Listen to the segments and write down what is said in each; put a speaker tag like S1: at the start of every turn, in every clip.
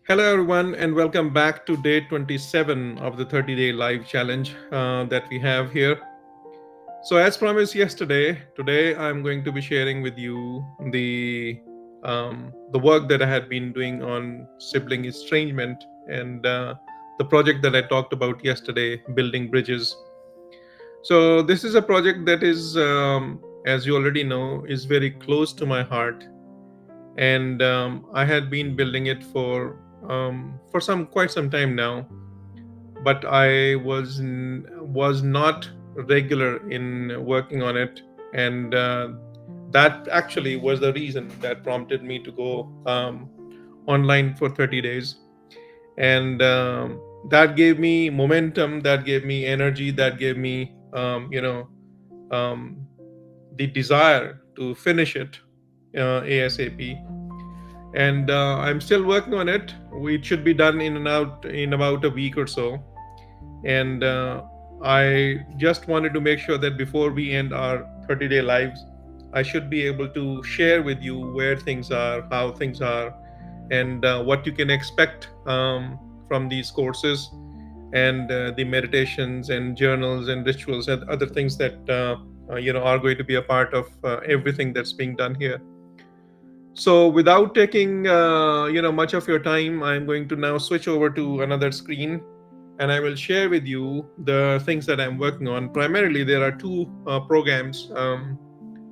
S1: Hello, everyone, and welcome back to day 27 of the 30-day live challenge that we have here. So, as promised yesterday, today I'm going to be sharing with you the work that I had been doing on sibling estrangement and the project that I talked about yesterday, building bridges. So, this is a project that is, as you already know, is very close to my heart, and I had been building it for some quite some time now, but I was not regular in working on it, and that actually was the reason that prompted me to go online for 30 days, and that gave me momentum, that gave me energy, that gave me um, the desire to finish it ASAP, and I'm still working on it. It should be done in and out in about a week or so. And I just wanted to make sure that before we end our 30-day lives, I should be able to share with you where things are, how things are, and what you can expect from these courses and the meditations and journals and rituals and other things that are going to be a part of everything that's being done here. So without taking much of your time, I'm going to now switch over to another screen, and I will share with you the things that I'm working on. Primarily, there are two programs.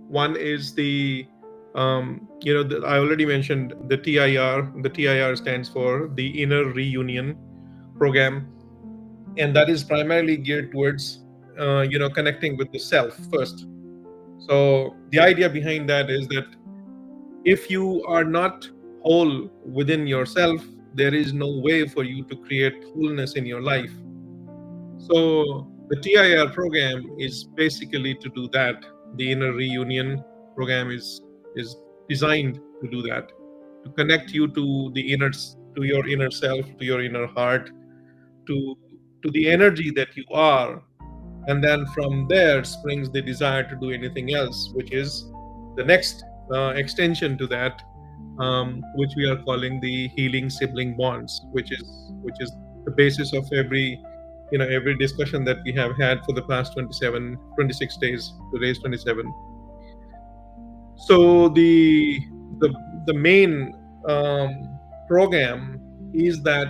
S1: One is I already mentioned the TIR. The TIR stands for the Inner Reunion program, and that is primarily geared towards connecting with the self first. So the idea behind that is that if you are not whole within yourself, there is no way for you to create wholeness in your life. So the TIR program is basically to do that. The Inner Reunion program is designed to do that, to connect you to to your inner self, to your inner heart, to the energy that you are, and then from there springs the desire to do anything else, which is the next extension to that, which we are calling the healing sibling bonds, which is the basis of every discussion that we have had for the past 26 days. Today's 27. So the the main program is that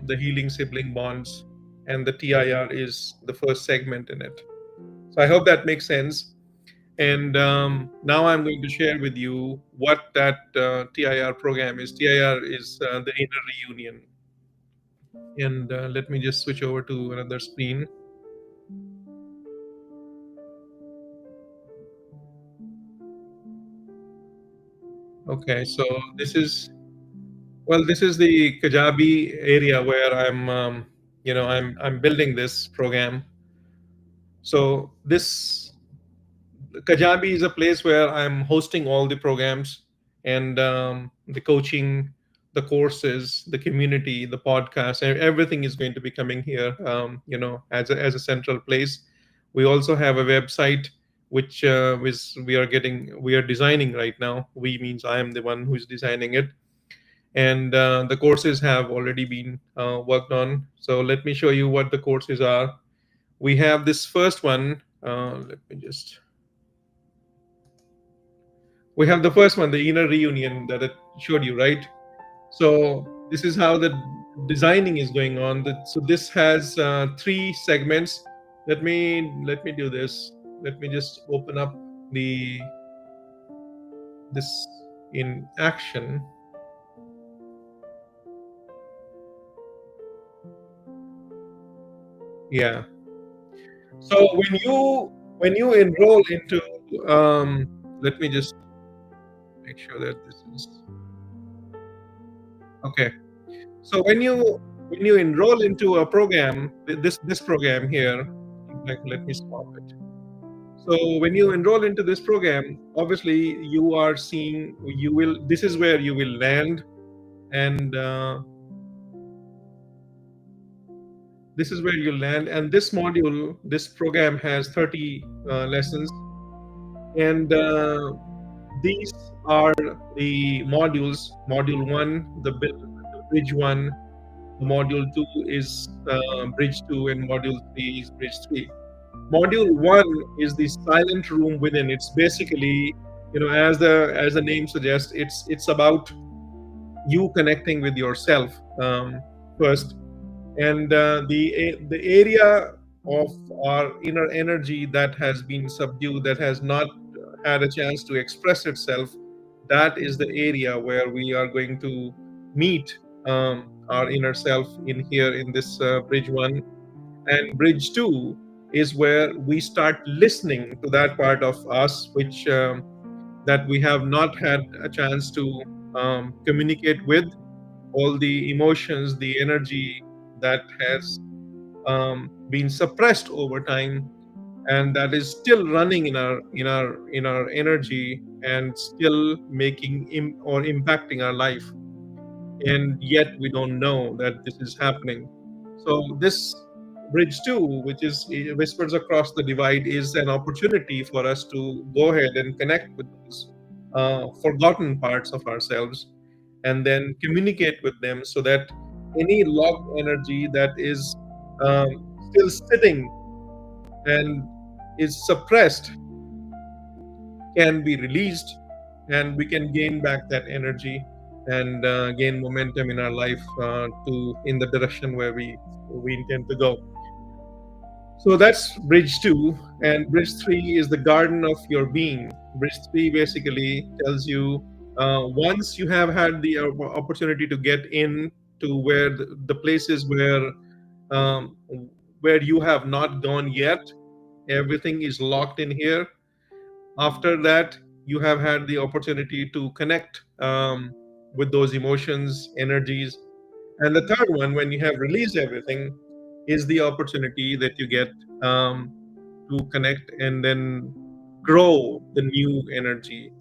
S1: the healing sibling bonds, and the TIR is the first segment in it. So I hope that makes sense. And now I'm going to share with you what that TIR program is. TIR is the Inner Reunion. And let me just switch over to another screen. Okay, so this is this is the Kajabi area where I'm building this program. So this Kajabi is a place where I'm hosting all the programs and the coaching, the courses, the community, the podcast, and everything is going to be coming here, as a central place. We also have a website which we are designing right now. We means I am the one who is designing it, and the courses have already been worked on. So let me show you what the courses are. We have this first one. Let me just We have the first one, the Inner Reunion, that I showed you, right? So this is how the designing is going on. So this has three segments. Let me do this. Let me just open up the this in action. Yeah. So when you enroll into let me just make sure that this is okay. So when you enroll into a program, this program here, let me stop it. So when you enroll into this program, obviously you are seeing you will. This is where you will land, and this is where you land. And this module, this program has 30 lessons, and these are the modules. Module one, the bridge 1, module 2 is bridge 2, and module 3 is bridge 3. Module 1 is the silent room within. It's basically, as the name suggests, it's about you connecting with yourself first, and the area of our inner energy that has been subdued, that has not had a chance to express itself, that is the area where we are going to meet our inner self in here in this bridge 1. And bridge 2 is where we start listening to that part of us which that we have not had a chance to communicate with, all the emotions, the energy that has been suppressed over time, and that is still running in our energy and still making or impacting our life, and yet we don't know that this is happening. So this bridge 2, which is whispers across the divide, is an opportunity for us to go ahead and connect with those forgotten parts of ourselves, and then communicate with them, so that any locked energy that is um, still sitting and is suppressed can be released, and we can gain back that energy and gain momentum in our life to in the direction where we intend to go. So that's bridge 2. And bridge 3 is the garden of your being. Bridge 3 basically tells you, once you have had the opportunity to get in to where the places um, where you have not gone yet, everything is locked in here. After that, you have had the opportunity to connect with those emotions, energies. And the third one, when you have released everything, is the opportunity that you get to connect and then grow the new energy,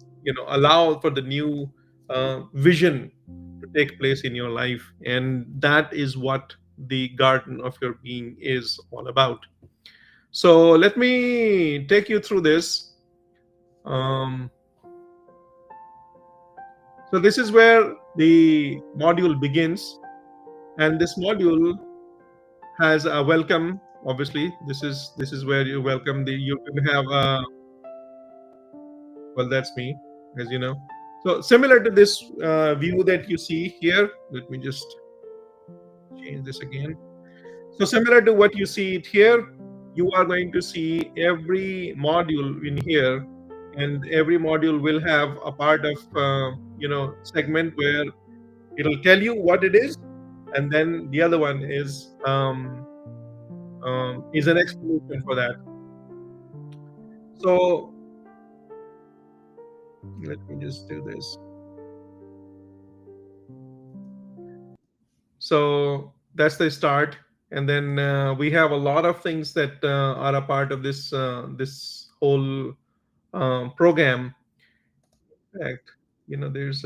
S1: allow for the new vision to take place in your life. And that is what the garden of your being is all about. So let me take you through this. Um, so this is where the module begins, and this module has a welcome. Obviously, this is where you welcome the you can have well, that's me, as you know. So similar to this view that you see here, let me just change this again. So similar to what you see it here, you are going to see every module in here, and every module will have a part of segment where it'll tell you what it is, and then the other one is an explanation for that. So let me just do this. So that's the start, and then we have a lot of things that are a part of this whole program. In fact, there's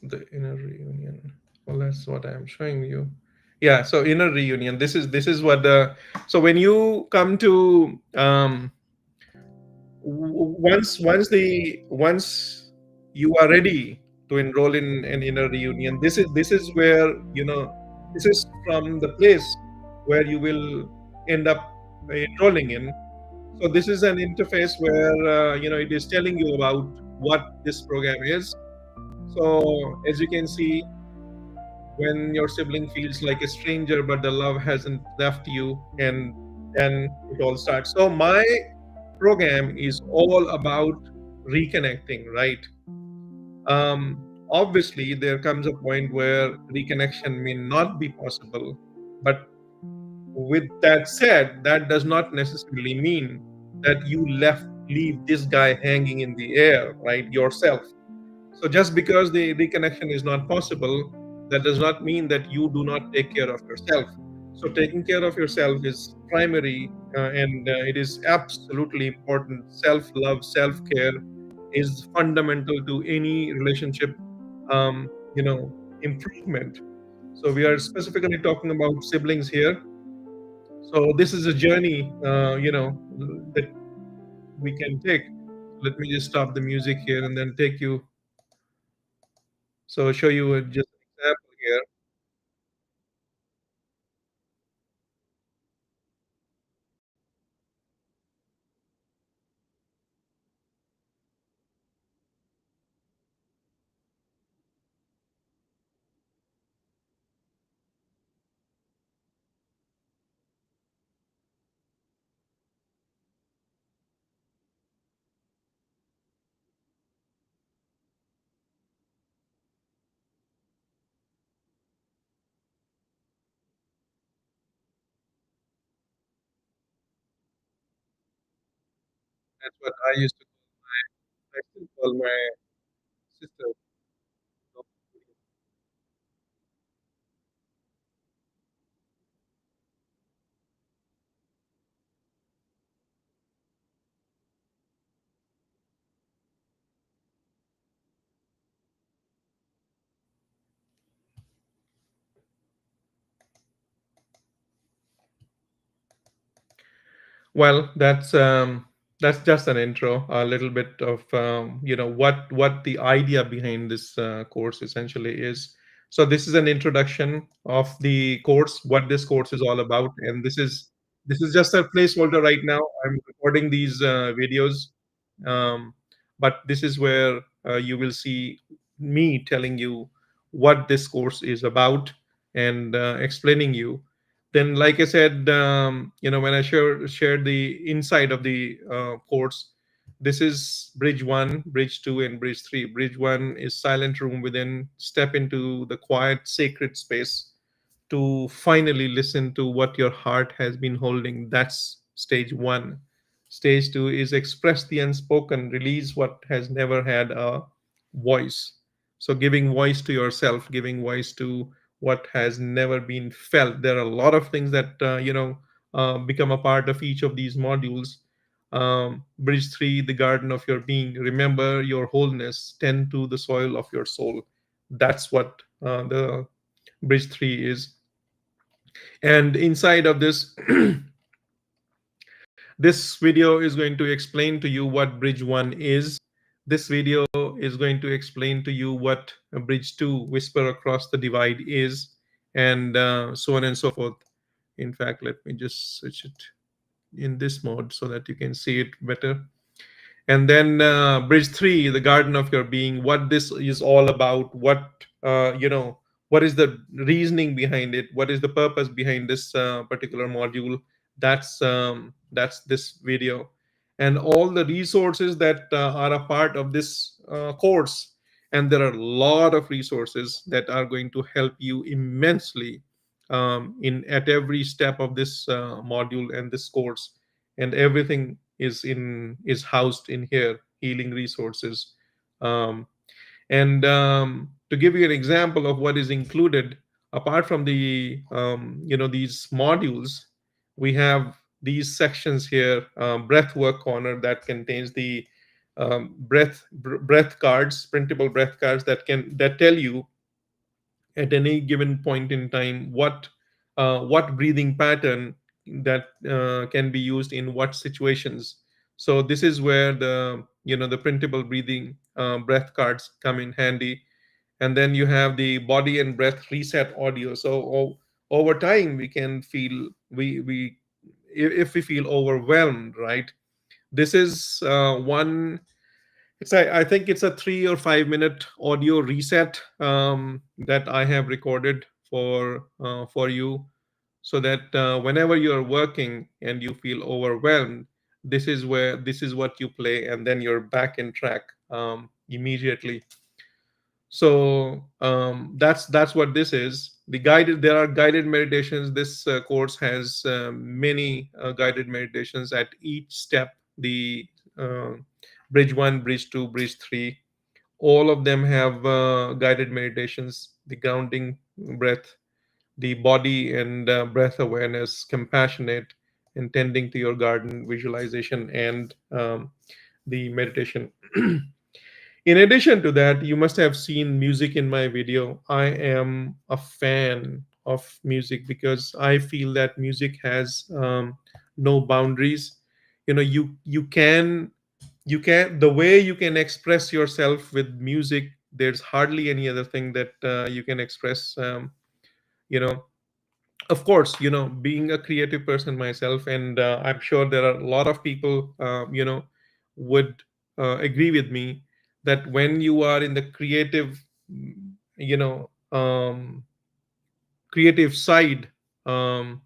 S1: the inner reunion. Well, that's what I'm showing you. Yeah, so inner reunion. This is what the so when you come to once you are ready to enroll in an inner reunion, this is where this is from the place where you will end up enrolling in. So this is an interface where it is telling you about what this program is. So as you can see, when your sibling feels like a stranger but the love hasn't left you, and then it all starts. So my program is all about reconnecting, right? Obviously there comes a point where reconnection may not be possible, but with that said, that does not necessarily mean that you leave this guy hanging in the air, right, yourself. So just because the reconnection is not possible, that does not mean that you do not take care of yourself. So taking care of yourself is primary, and it is absolutely important. Self love, self care is fundamental to any relationship, um, you know, improvement. So we are specifically talking about siblings here. So this is a journey, that we can take. Let me just stop the music here and then take you. So show you just an example here. That's what I used to I still call my sister. Well, that's just an intro, a little bit of what the idea behind this course essentially is. So this is an introduction of the course, what this course is all about, and this is just a placeholder right now. I'm recording these videos, um, but this is where you will see me telling you what this course is about and explaining you. Then, like I said, when I shared the inside of the course, this is bridge one, bridge two, and bridge three. Bridge one is silent room within. Step into the quiet, sacred space to finally listen to what your heart has been holding. That's stage one. Stage two is express the unspoken, release what has never had a voice. So, giving voice to yourself, giving voice to what has never been felt. There are a lot of things that, become a part of each of these modules. Bridge three, the garden of your being. Remember your wholeness, tend to the soil of your soul. That's what the bridge three is. And inside of this, this video is going to explain to you what bridge one is. This video is going to explain to you what a bridge two, whisper across the divide, is, and so on and so forth. In fact, let me just switch it in this mode so that you can see it better. And then bridge three, the garden of your being, what this is all about, what is the reasoning behind it, what is the purpose behind this particular module. That's this video, and all the resources that are a part of this course. And there are a lot of resources that are going to help you immensely in at every step of this module and this course. And everything is housed in here, healing resources. And to give you an example of what is included, apart from the these modules, we have these sections here. Breath work corner, that contains the breath cards, printable breath cards that tell you at any given point in time what breathing pattern that can be used in what situations. So this is where the printable breathing breath cards come in handy. And then you have the body and breath reset audio. So over time we can feel we if we feel overwhelmed, right? This is one. I think it's a 3 or 5 minute audio reset that I have recorded for you, so that whenever you're working and you feel overwhelmed, this is what you play, and then you're back in track immediately. So that's what this is. There are guided meditations. This course has many guided meditations at each step. The uh, bridge one, bridge two, bridge three, all of them have guided meditations. The grounding breath, the body and breath awareness, compassionate, and tending to your garden, visualization, and the meditation. In addition to that, you must have seen music in my video. I am a fan of music because I feel that music has no boundaries. You know, the way you can express yourself with music. There's hardly any other thing that you can express. You know, of course, being a creative person myself, and I'm sure there are a lot of people would agree with me that when you are in the creative you know creative side um,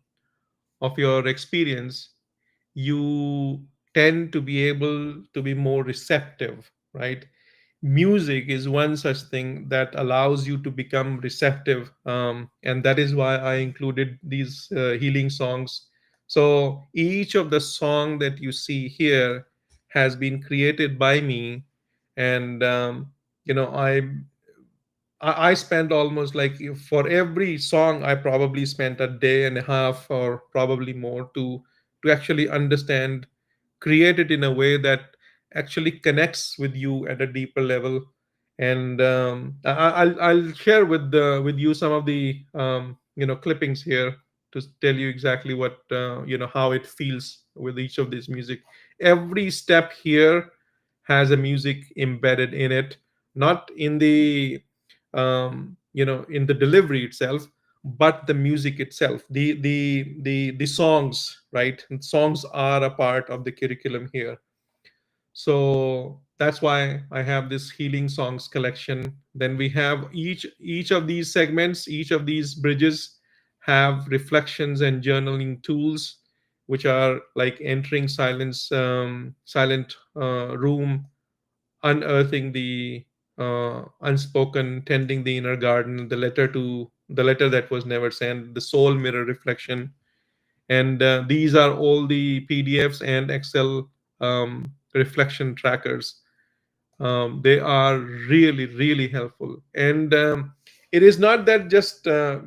S1: of your experience, you tend to be able to be more receptive, right? Music is one such thing that allows you to become receptive, and that is why I included these healing songs. So each of the song that you see here has been created by me, and you know i I spent almost like, for every song I probably spent a day and a half or probably more to actually understand, create it in a way that actually connects with you at a deeper level. And I'll share with you some of the clippings here to tell you exactly what how it feels with each of these music. Every step here has a music embedded in it, not in the in the delivery itself, but the music itself, the songs, right? And songs are a part of the curriculum here. So that's why I have this healing songs collection. Then we have each of these segments, each of these bridges have reflections and journaling tools, which are like entering silent room, unearthing the unspoken, tending the inner garden, the letter that was never sent, the soul mirror reflection. And these are all the PDFs and Excel reflection trackers. They are really, really helpful. And it is not that just, and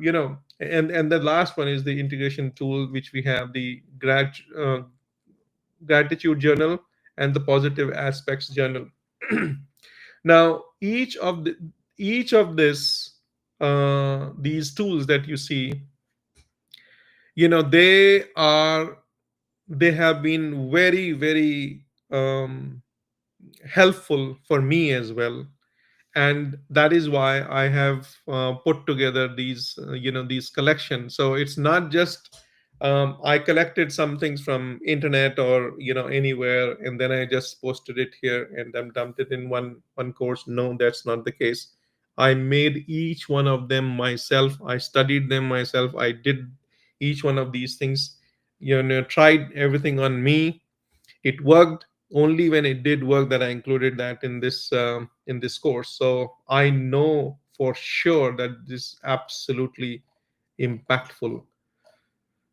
S1: the last one is the integration tool, which we have the gratitude journal and the positive aspects journal. Now, each of this these tools that you see, they are, they have been very, very helpful for me as well. And that is why I have put together these collections. So it's not just I collected some things from internet or anywhere, and then I just posted it here and then dumped it in one course. No, that's not the case. I made each one of them myself. I studied them myself. I did each one of these things, tried everything on me. It worked only when it did work that I included that in this course. So I know for sure that this is absolutely impactful.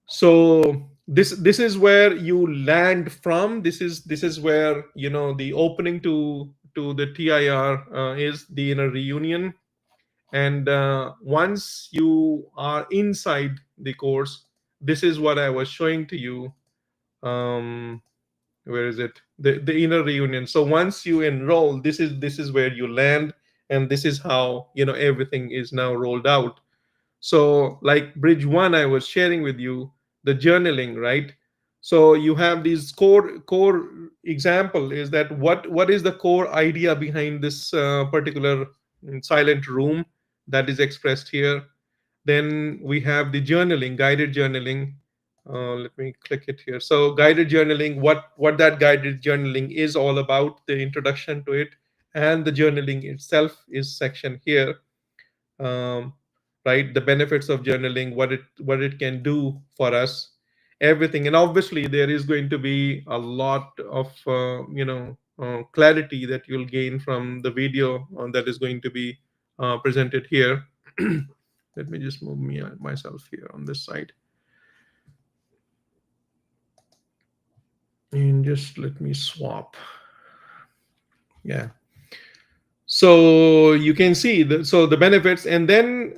S1: So this is where you land from. This is where the opening to the TIR is the inner reunion. And once you are inside the course, this is what I was showing to you. um, where is it, the inner reunion. So once you enroll, this is where you land, and this is how everything is now rolled out. So like bridge one I was sharing with you, the journaling, right? So you have these core example, is that what is the core idea behind this particular silent room that is expressed here. Then we have the journaling, guided journaling. Let me click it here. So guided journaling, what that guided journaling is all about, the introduction to it, and the journaling itself is section here. um, right, the benefits of journaling, what it can do for us, everything. And obviously there is going to be a lot of clarity that you'll gain from the video that is going to be presented here. Let me just move myself here on this side, and just let me swap. Yeah. So you can see the benefits, and then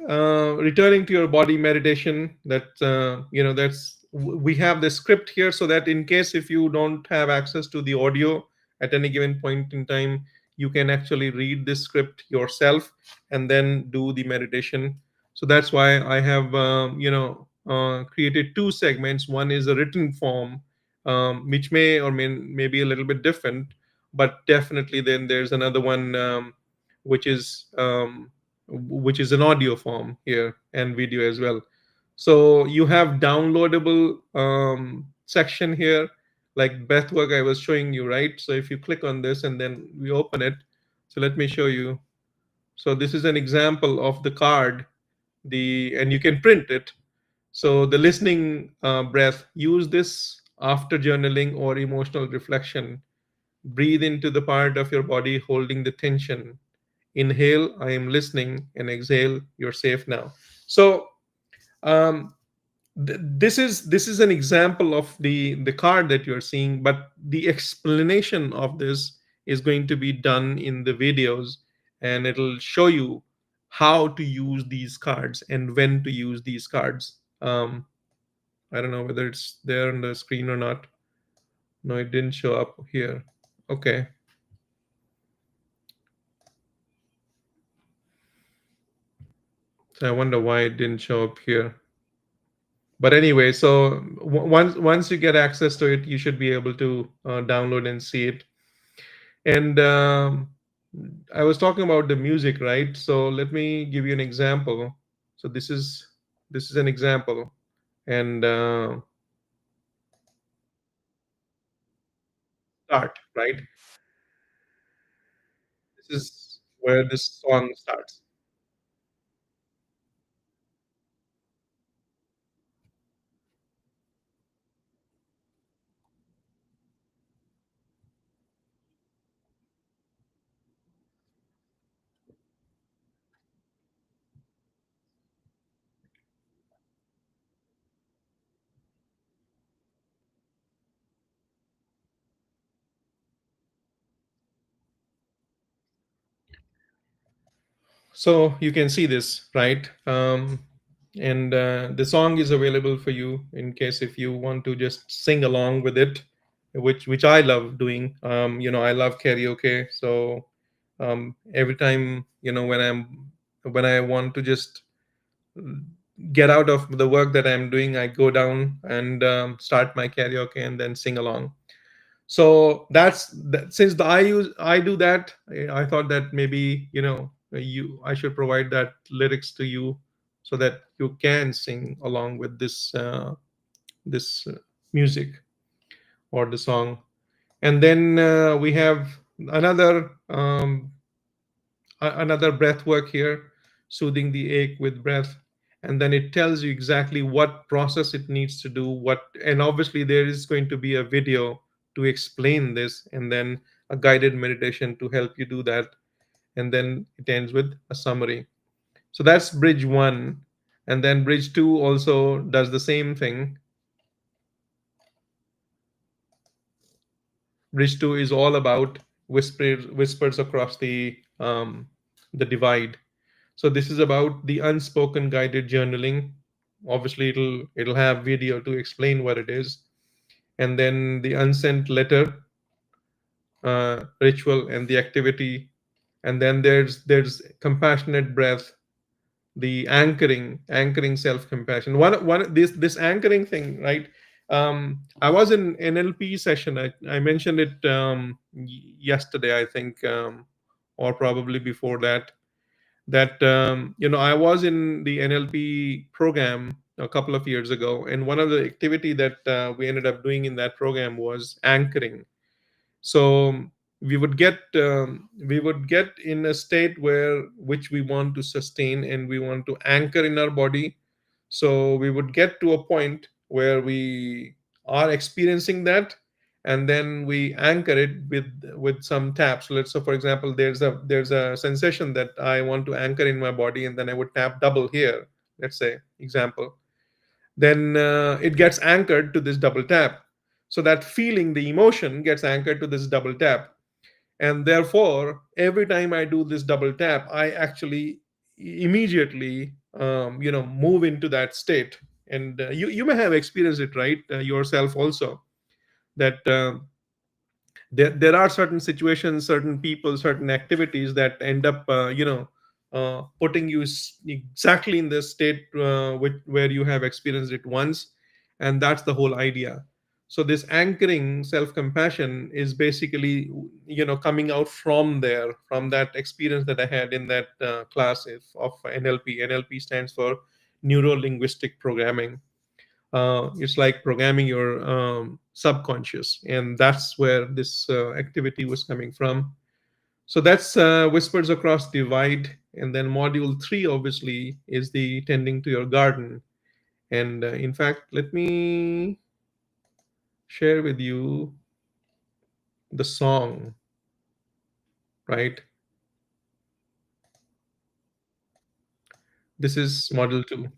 S1: returning to your body meditation. That that's we have the script here, so that in case if you don't have access to the audio at any given point in time, you can actually read this script yourself and then do the meditation. So that's why I have created two segments. One is a written form, which may be a little bit different, but definitely then there's another one, which is an audio form here and video as well. So you have downloadable section here, like breathwork I was showing you, right? So if you click on this and then we open it, so let me show you. So this is an example of the card, the and you can print it. So the listening breath, use this after journaling or emotional reflection. Breathe into the part of your body holding the tension. Inhale, I am listening, and exhale, you're safe now. So um, this is an example of the card that you're seeing, but the explanation of this is going to be done in the videos, and it'll show you how to use these cards and when to use these cards. I don't know whether it's there on the screen or not. No, it didn't show up here. Okay. So I wonder why it didn't show up here. But anyway, so once you get access to it, you should be able to download and see it. And I was talking about the music, right? So let me give you an example. So this is an example, and start, right. This is where this song starts. So you can see this, right? And the song is available for you in case if you want to just sing along with it, which I love doing. I love karaoke. So every time, when I want to just get out of the work that I'm doing, I go down and start my karaoke and then sing along. So that's that. Since I do that, I thought that maybe you I should provide that lyrics to you so that you can sing along with this music or the song. And then we have another another breath work here, soothing the ache with breath. And then it tells you exactly what process it needs to do, and obviously there is going to be a video to explain this, and then a guided meditation to help you do that. And then it ends with a summary. So that's bridge one. And then bridge two also does the same thing. Bridge two is all about whispers across the divide. So this is about the unspoken guided journaling. Obviously, it'll have video to explain what it is, and then the unsent letter ritual and the activity, and then there's compassionate breath, the anchoring self compassion. One this anchoring thing, right? I was in NLP session. I mentioned it yesterday, I think, or probably before that. That I was in the NLP program a couple of years ago, and one of the activity that we ended up doing in that program was anchoring. So we would get in a state where which we want to sustain and we want to anchor in our body. So we would get to a point where we are experiencing that, and then we anchor it with some taps. Let's say, for example, there's a sensation that I want to anchor in my body, and then I would tap double here. Let's say example. Then it gets anchored to this double tap. So that feeling, the emotion, gets anchored to this double tap. And therefore, every time I do this double tap, I actually immediately move into that state. And you may have experienced it, right, yourself also, that there are certain situations, certain people, certain activities that end up putting you exactly in the state where you have experienced it once. And that's the whole idea. So this anchoring self compassion is basically coming out from there, from that experience that I had in that class of NLP stands for neuro linguistic programming. It's like programming your subconscious, and that's where this activity was coming from. So that's whispers across divide. And then module 3 obviously is the tending to your garden. And in fact, let me share with you the song, right? This is module 2.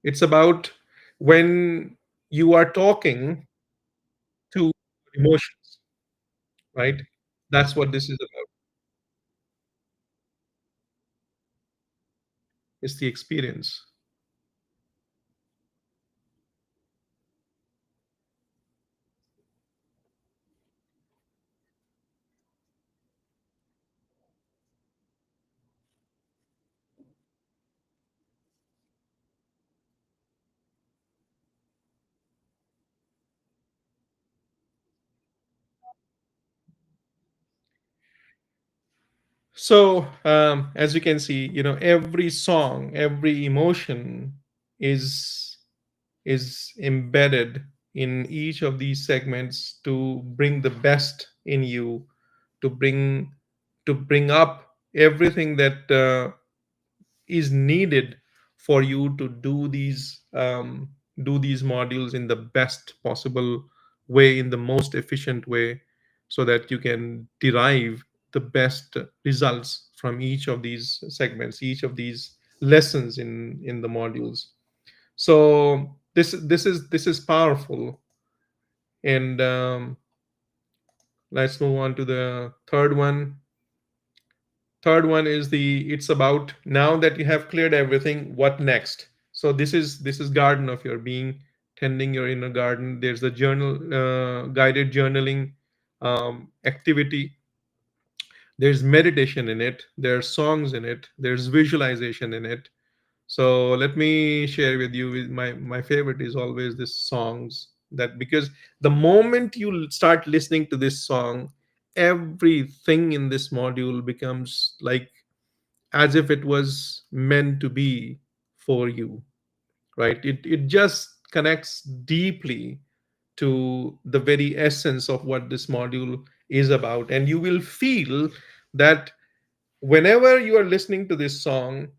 S1: It's about when you are talking to emotions, right? That's what this is about. It's the experience. So, as you can see, every song, every emotion is embedded in each of these segments to bring the best in you, to bring up everything that is needed for you to do these modules in the best possible way, in the most efficient way, so that you can derive the best results from each of these segments, each of these lessons in the modules. So this is powerful. And let's move on to the third one. Third one is it's about, now that you have cleared everything, what next? So this is garden of your being, tending your inner garden. There's the journal, guided journaling activity. There's meditation in it, there's songs in it, there's visualization in it. So let me share with you, my favorite is always this songs, that because the moment you start listening to this song, everything in this module becomes like as if it was meant to be for you, right? It just connects deeply to the very essence of what this module is about. And you will feel that whenever you are listening to this song,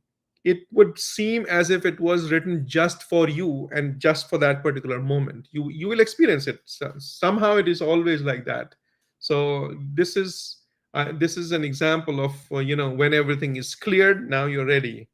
S1: it would seem as if it was written just for you and just for that particular moment. You will experience it. Somehow it is always like that. So this is an example of when everything is cleared, now you're ready.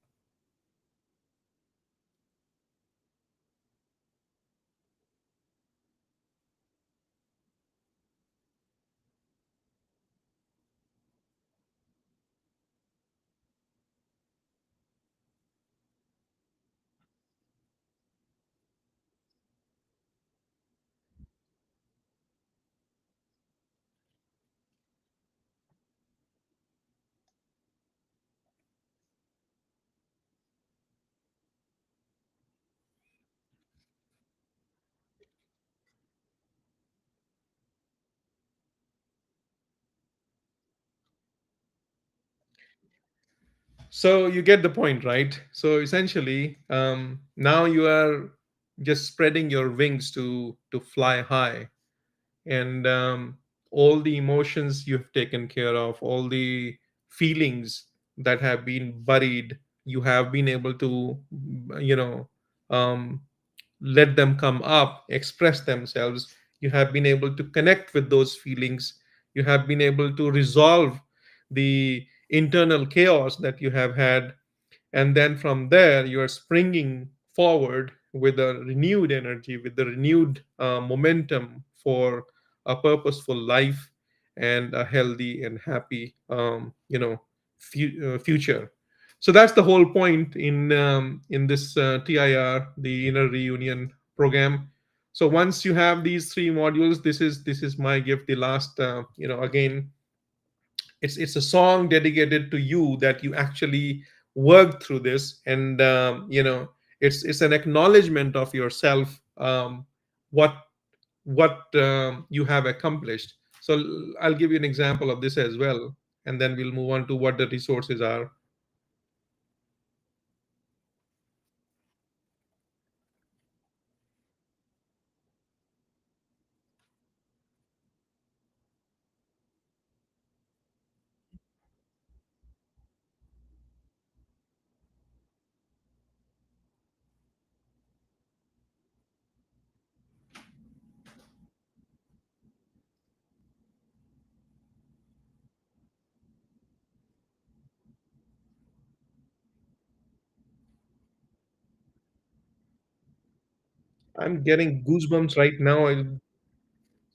S1: So you get the point, right? So essentially, now you are just spreading your wings to fly high. And all the emotions you've taken care of, all the feelings that have been buried, you have been able to you know um, let them come up, express themselves. You have been able to connect with those feelings. You have been able to resolve the internal chaos that you have had. And then from there, you are springing forward with a renewed energy, with the renewed momentum for a purposeful life, and a healthy and happy, future. So that's the whole point in this TIR, the Inner Reunion program. So once you have these three modules, this is my gift. The last, again, it's a song dedicated to you, that you actually worked through this, and it's an acknowledgement of yourself, what you have accomplished. So I'll give you an example of this as well, and then we'll move on to what the resources are. I'm getting goosebumps right now.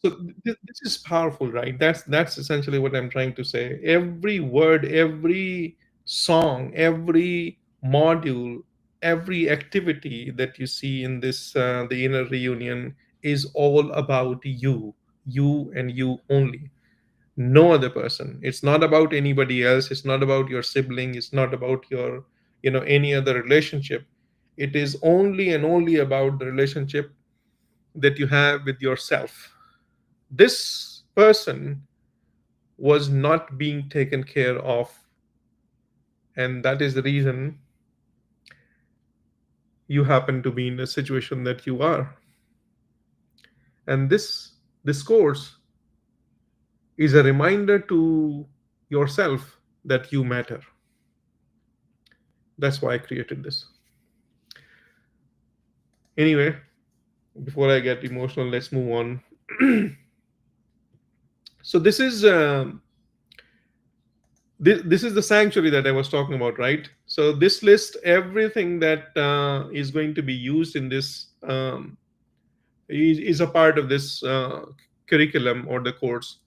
S1: So this is powerful, right? That's essentially what I'm trying to say. Every word, every song, every module, every activity that you see in this, the Inner Reunion, is all about you, you and you only. No other person. It's not about anybody else. It's not about your sibling. It's not about your, any other relationship. It is only and only about the relationship that you have with yourself. This person was not being taken care of, and that is the reason you happen to be in the situation that you are. And this course is a reminder to yourself that you matter. That's why I created this. Anyway, before I get emotional, let's move on. So this is the sanctuary that I was talking about, right? So this list everything that is going to be used in this, is a part of this curriculum or the course.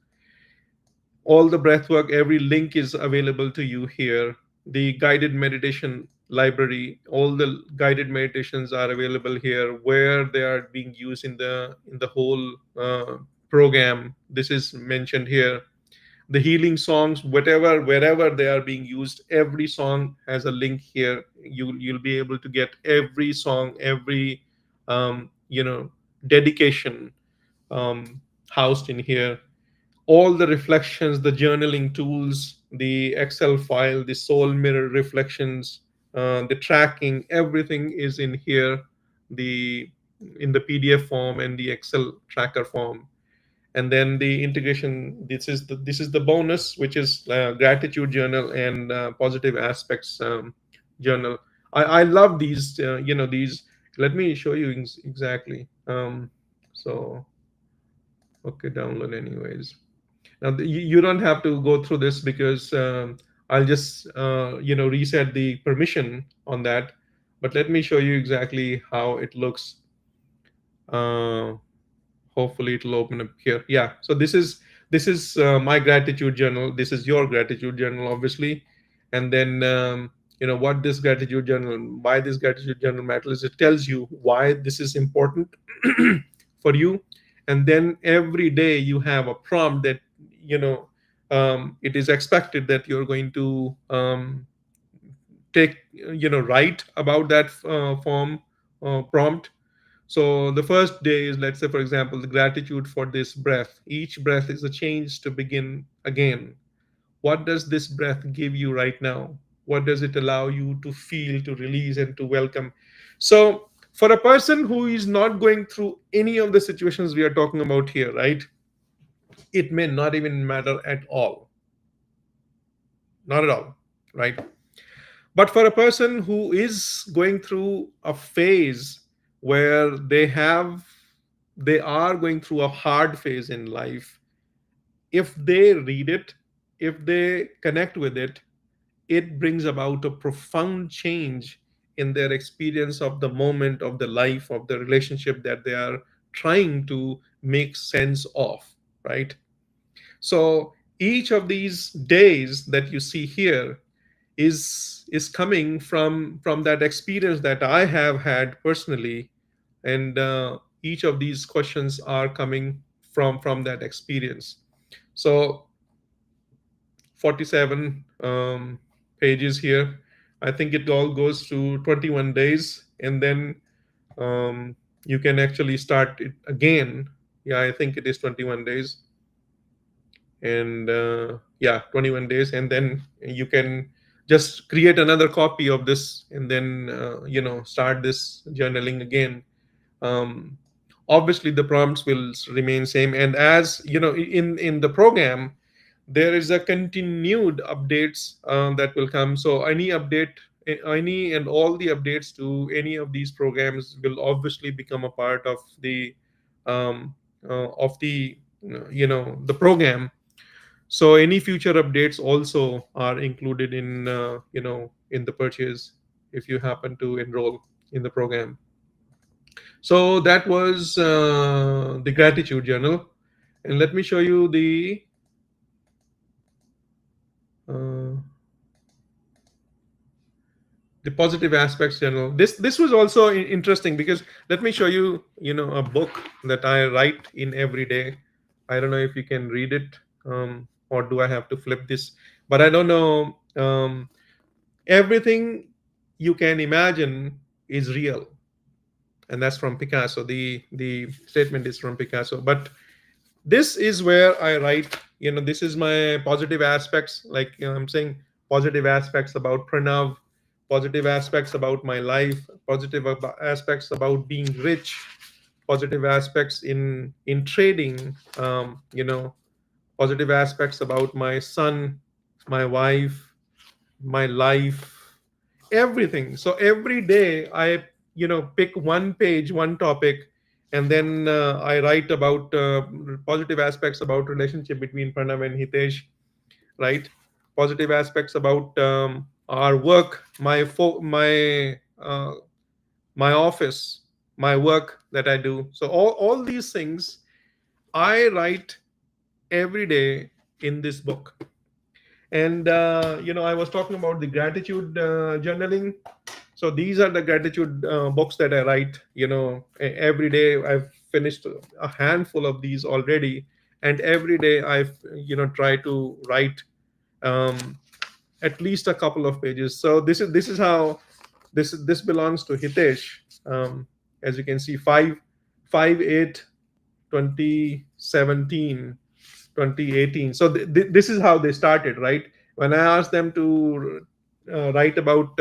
S1: All the breath work, every link is available to you here. The guided meditation library, all the guided meditations are available here, where they are being used in the whole program. This is mentioned here. The healing songs, whatever, wherever they are being used, every song has a link here. You'll be able to get every song, every dedication, housed in here. All the reflections, the journaling tools, the Excel file, the soul mirror reflections, the tracking, everything is in here, the in the PDF form and the Excel tracker form. And then the integration, this is the bonus, which is gratitude journal and positive aspects journal. I love these, these. Let me show you exactly. So okay, download anyways. Now, you don't have to go through this, because I'll just reset the permission on that. But let me show you exactly how it looks. Uh, Hopefully it'll open up here. Yeah, so this is my gratitude journal. This is your gratitude journal, obviously. And then what this gratitude journal, why this gratitude journal matters, it tells you why this is important for you. And then every day you have a prompt that, it is expected that you're going to take, write about that form prompt. So the first day is, let's say, for example, the gratitude for this breath. Each breath is a change to begin again. What does this breath give you right now? What does it allow you to feel, to release, and to welcome? So for a person who is not going through any of the situations we are talking about here, right, it may not even matter at all. Not at all, right? But for a person who is going through a phase where they are going through a hard phase in life, if they read it, if they connect with it, it brings about a profound change in their experience of the moment, of the life, of the relationship that they are trying to make sense of. right? So each of these days that you see here is coming from that experience that I have had personally, and each of these questions are coming from that experience. So 47 pages here. I think it all goes to 21 days, and then um, you can actually start it again. Yeah, I think it is 21 days, and yeah, 21 days, and then you can just create another copy of this, and then start this journaling again. um, Obviously the prompts will remain same, and as you know, in the program there is a continued updates that will come. So any update, any and all the updates to any of these programs will obviously become a part um, of the the program. So any future updates also are included in in the purchase if you happen to enroll in the program. So that was the gratitude journal, and let me show you uh, the positive aspects journal. This was also interesting because let me show you a book that I write in every day. I don't know if you can read it, or do I have to flip this? But I don't know. Everything you can imagine is real, and that's from Picasso. The statement is from Picasso, but this is where I write, this is my positive aspects, like I'm saying positive aspects about Pranav, positive aspects about my life, positive aspects about being rich, positive aspects in trading, positive aspects about my son, my wife, my life, everything. So every day I pick one page, one topic, and then I write about positive aspects about relationship between Pranav and Hitesh, right? Positive aspects about our work, my office, my work that I do. So all these things I write every day in this book. And I was talking about the gratitude journaling. So these are the gratitude books that I write, every day. I've finished a handful of these already, and every day I've try to write um, at least a couple of pages. So this is how this belongs to Hitesh. As you can see, 5/8 2017, 2018. So this is how they started, right? When I asked them to write about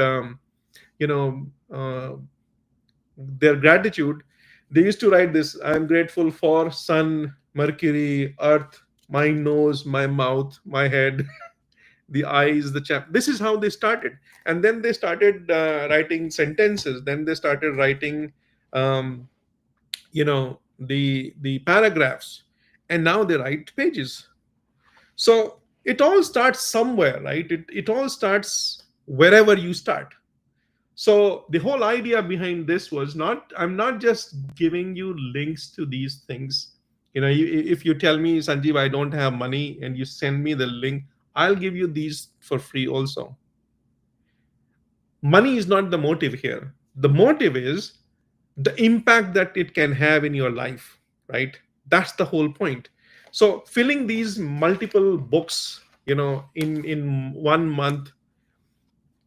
S1: you know uh, their gratitude, they used to write this: I'm grateful for sun, Mercury, earth, my nose, my mouth, my head, the eyes, the chap. This is how they started. And then they started writing sentences, then they started writing um, the paragraphs, and now they write pages. So it all starts somewhere, right? It all starts wherever you start. So the whole idea behind this was not, I'm not just giving you links to these things. If you tell me, Sanjeev, I don't have money, and you send me the link, I'll give you these for free also. Money is not the motive here. The motive is the impact that it can have in your life, right? That's the whole point. So filling these multiple books, in 1 month,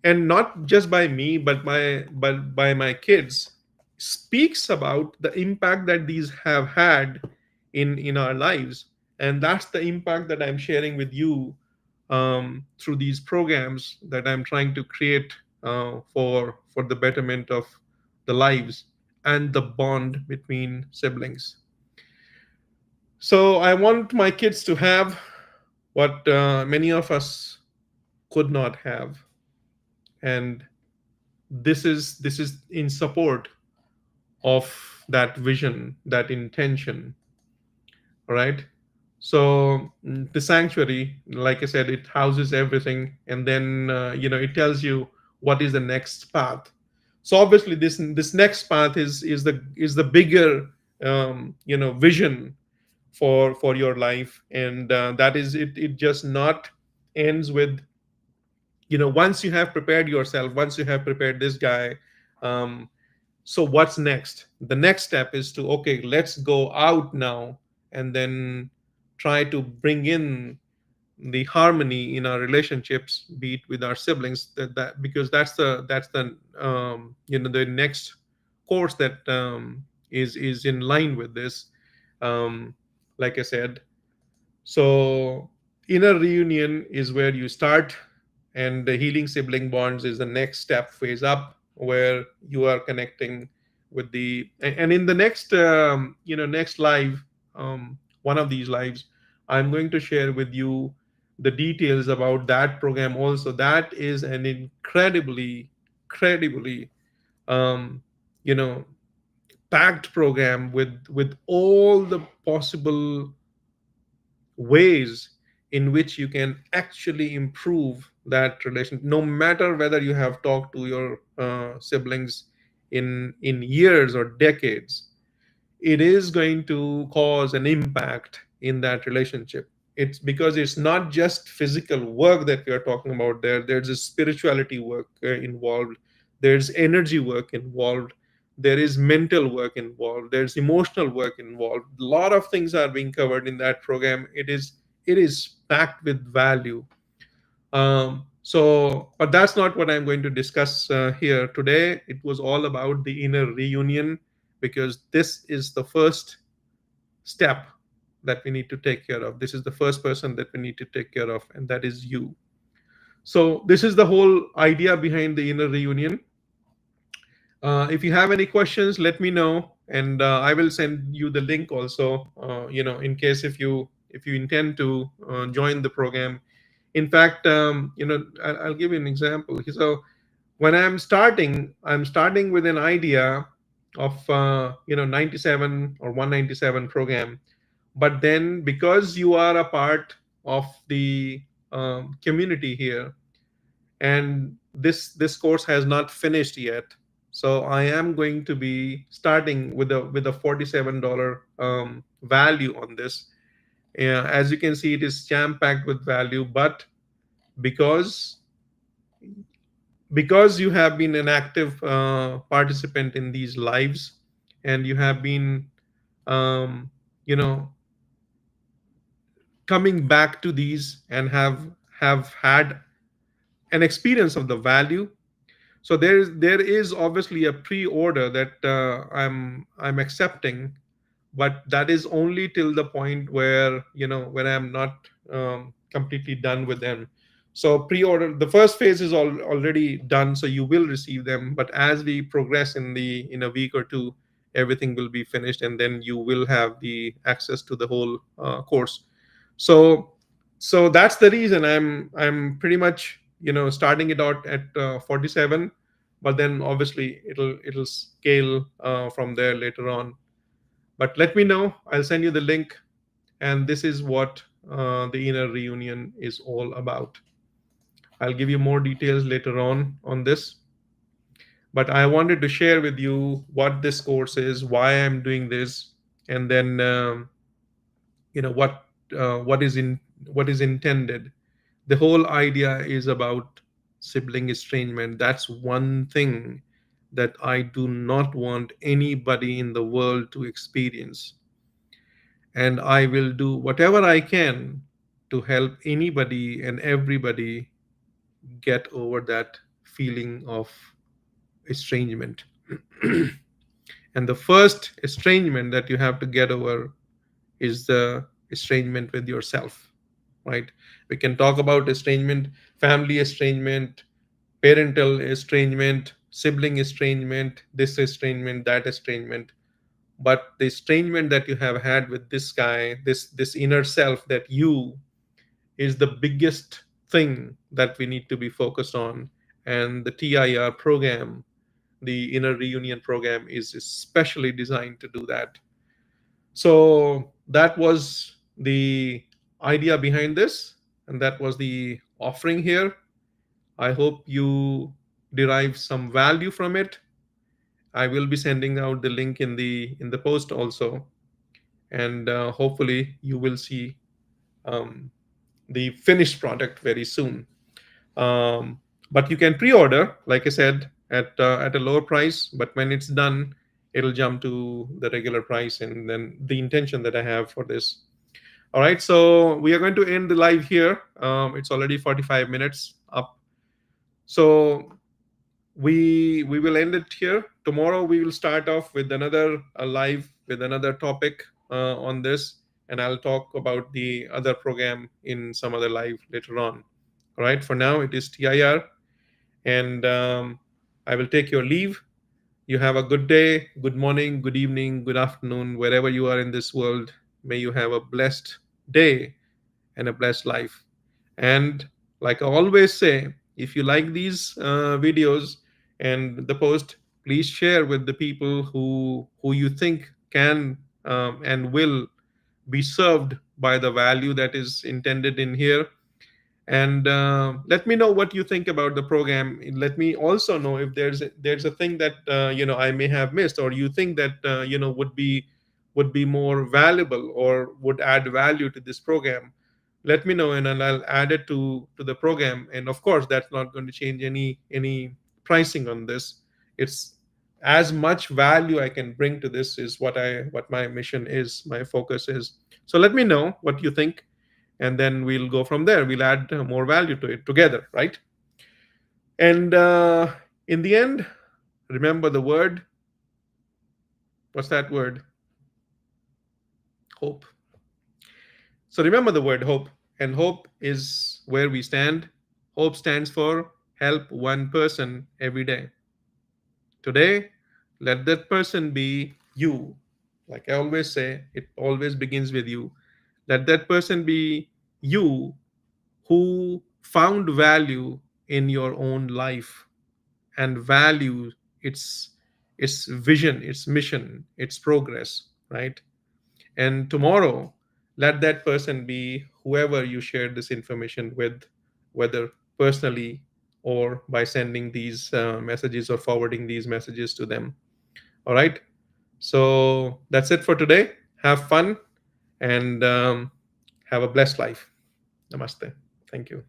S1: and not just by me but by my kids, speaks about the impact that these have had in our lives. And that's the impact that I'm sharing with you through these programs that I'm trying to create for the betterment of the lives and the bond between siblings. So I want my kids to have what many of us could not have, and this is in support of that vision, that intention. All right. So the sanctuary, like I said, it houses everything, and then it tells you what is the next path. So obviously this next path is the bigger vision for your life. And that is it. It just not ends with, once you have prepared yourself, once you have prepared this guy, um, so what's next? The next step is to, okay, let's go out now and then try to bring in the harmony in our relationships, be it with our siblings. That because that's the the next course that is in line with this. um, like I said, so inner reunion is where you start, and the healing sibling bonds is the next step phase up, where you are connecting with and in the next next live, one of these lives, I'm going to share with you the details about that program also. That is an incredibly um, you know packed program with all the possible ways in which you can actually improve that relation, no matter whether you have talked to your siblings in years or decades. It is going to cause an impact in that relationship. It's because it's not just physical work that we are talking about there. There's a spirituality work involved, there's energy work involved, there is mental work involved, there's emotional work involved. A lot of things are being covered in that program. It is packed with value. But that's not what I'm going to discuss here today. It was all about the inner reunion, because this is the first step that we need to take care of. This is the first person that we need to take care of, and that is you. So, this is the whole idea behind the inner reunion. If you have any questions, let me know, and I will send you the link also. In case if you intend to join the program. In fact, I'll give you an example. So, when I'm starting with an idea of 97 or 197 program. But then, because you are a part of the community here, and this course has not finished yet, so I am going to be starting with a $47 value on this. As you can see, it is jam packed with value. But because because you have been an active participant in these lives, and you have been um, you know coming back to these, and have had an experience of the value. So there is obviously a pre-order that I'm accepting, but that is only till the point where, when I'm not completely done with them. So pre-order, the first phase is already done, so you will receive them. But as we progress in a week or two, everything will be finished, and then you will have the access to the whole course. So so that's the reason I'm pretty much starting it out at 47. But then obviously it'll scale from there later on. But let me know. I'll send you the link. And this is what the inner reunion is all about. I'll give you more details later on this. But I wanted to share with you what this course is, why I'm doing this, and then what is intended. The whole idea is about sibling estrangement. That's one thing that I do not want anybody in the world to experience. And I will do whatever I can to help anybody and everybody get over that feeling of estrangement. And the first estrangement that you have to get over is the estrangement with yourself, right? We can talk about estrangement, family estrangement, parental estrangement, sibling estrangement, this estrangement, that estrangement. But the estrangement that you have had with this guy, this inner self, that you, is the biggest thing that we need to be focused on. And the TIR program, the inner reunion program, is especially designed to do that. So that was the idea behind this, and that was the offering here. I hope you derive some value from it. I will be sending out the link in the post also. and hopefully you will see um, the finished product very soon. Um, but you can pre-order, like I said, at a lower price. But when it's done, it'll jump to the regular price, and then the intention that I have for this. All right, so we are going to end the live here. It's already 45 minutes up. So we will end it here. Tomorrow we will start off with another live with another topic on this, and I'll talk about the other program in some other live later on. All right, for now it is TIR, and I will take your leave. You have a good day, good morning, good evening, good afternoon, wherever you are in this world. May you have a blessed day and a blessed life. And like I always say, if you like these videos and the post, please share with the people who you think can and will be served by the value that is intended in here. And let me know what you think about the program. Let me also know if there's a thing that I may have missed, or you think that would be more valuable or would add value to this program. Let me know, and then I'll add it to the program. And of course, that's not going to change any pricing on this. It's as much value I can bring to this is what my mission is, my focus is. So let me know what you think, and then we'll go from there. We'll add more value to it together, right? And in the end, remember the word. What's that word? Hope. So remember the word hope, and hope is where we stand. Hope stands for help one person every day. Today, let that person be you. Like I always say, it always begins with you. Let that person be you who found value in your own life and value its vision, its mission, its progress, right? And tomorrow, let that person be whoever you share this information with, whether personally or by sending these messages or forwarding these messages to them. All right, so that's it for today. Have fun, and have a blessed life. Namaste. Thank you.